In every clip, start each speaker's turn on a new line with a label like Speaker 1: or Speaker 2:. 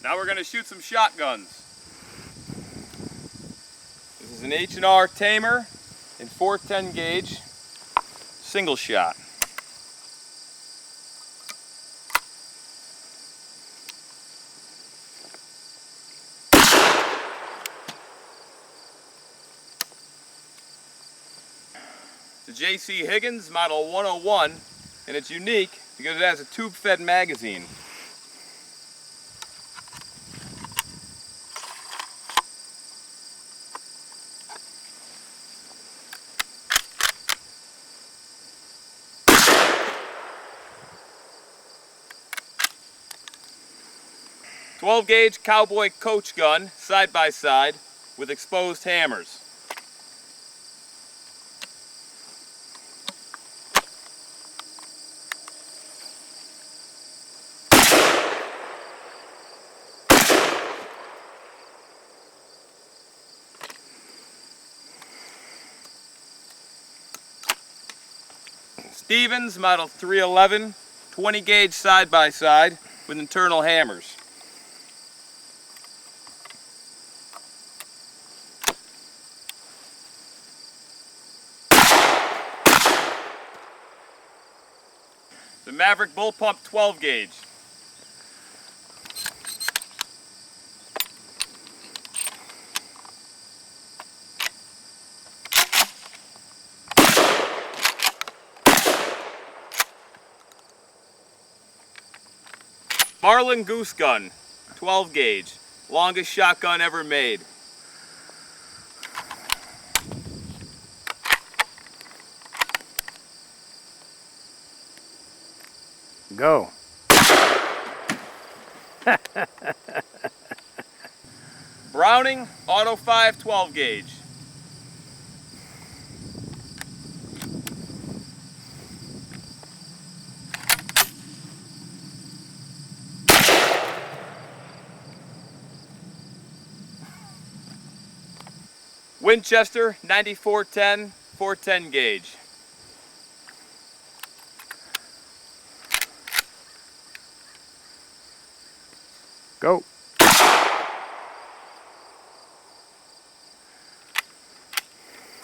Speaker 1: Now we're going to shoot some shotguns. This is an H&R Tamer in 410 gauge, single shot. The JC Higgins Model 101, and it's unique because it has a tube-fed magazine. .12-gauge cowboy coach gun, side by side, with exposed hammers. Higgins Model 311, 20-gauge side-by-side with internal hammers. The Maverick Bullpup 12-gauge. Marlin Goose Gun, 12-gauge, longest shotgun ever made.
Speaker 2: Go.
Speaker 1: Browning Auto 5 12-gauge. Winchester 9410 410 gauge.
Speaker 2: Go.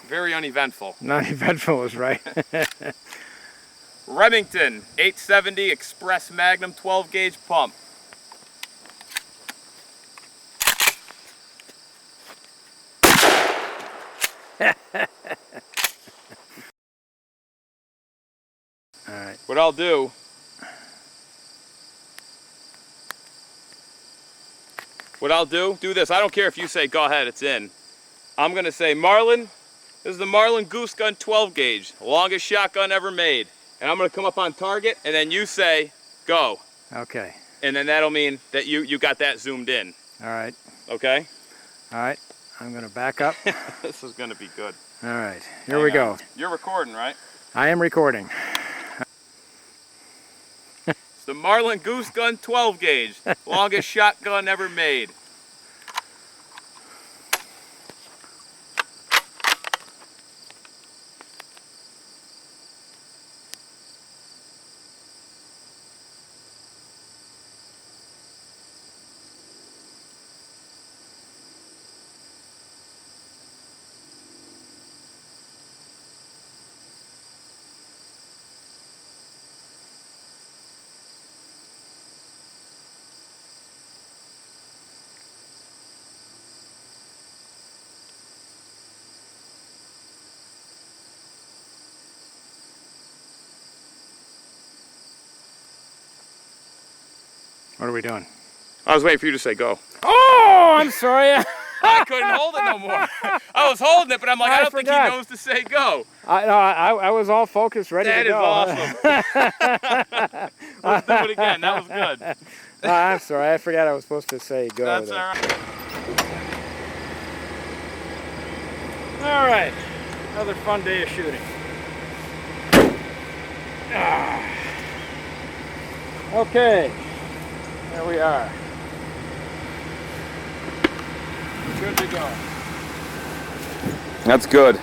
Speaker 1: Very uneventful.
Speaker 2: Not eventful is right.
Speaker 1: Remington 870 Express Magnum 12-gauge pump.
Speaker 2: All right.
Speaker 1: What I'll do this. I don't care if you say go ahead, it's in. I'm gonna say Marlin. This is the Marlin Goose Gun 12-gauge, longest shotgun ever made. And I'm gonna come up on target, and then you say go.
Speaker 2: Okay.
Speaker 1: And then that'll mean that you got that zoomed in.
Speaker 2: All right.
Speaker 1: Okay?
Speaker 2: All right. I'm gonna back up.
Speaker 1: This is gonna be good.
Speaker 2: All right. Here we go.
Speaker 1: You're recording, right?
Speaker 2: I am recording.
Speaker 1: It's the Marlin Goose Gun 12-gauge, longest shotgun ever made.
Speaker 2: What are we doing?
Speaker 1: I was waiting for you to say go.
Speaker 2: Oh, I'm sorry.
Speaker 1: I couldn't hold it no more. I was holding it, but I'm like, I don't think he knows to say go.
Speaker 2: I was all focused, ready to go.
Speaker 1: That is awesome. Let's do it again. That was good.
Speaker 2: I'm sorry. I forgot I was supposed to say go.
Speaker 1: That's all right.
Speaker 2: All right. Another fun day of shooting. Okay. There we are. Good to go.
Speaker 1: That's good.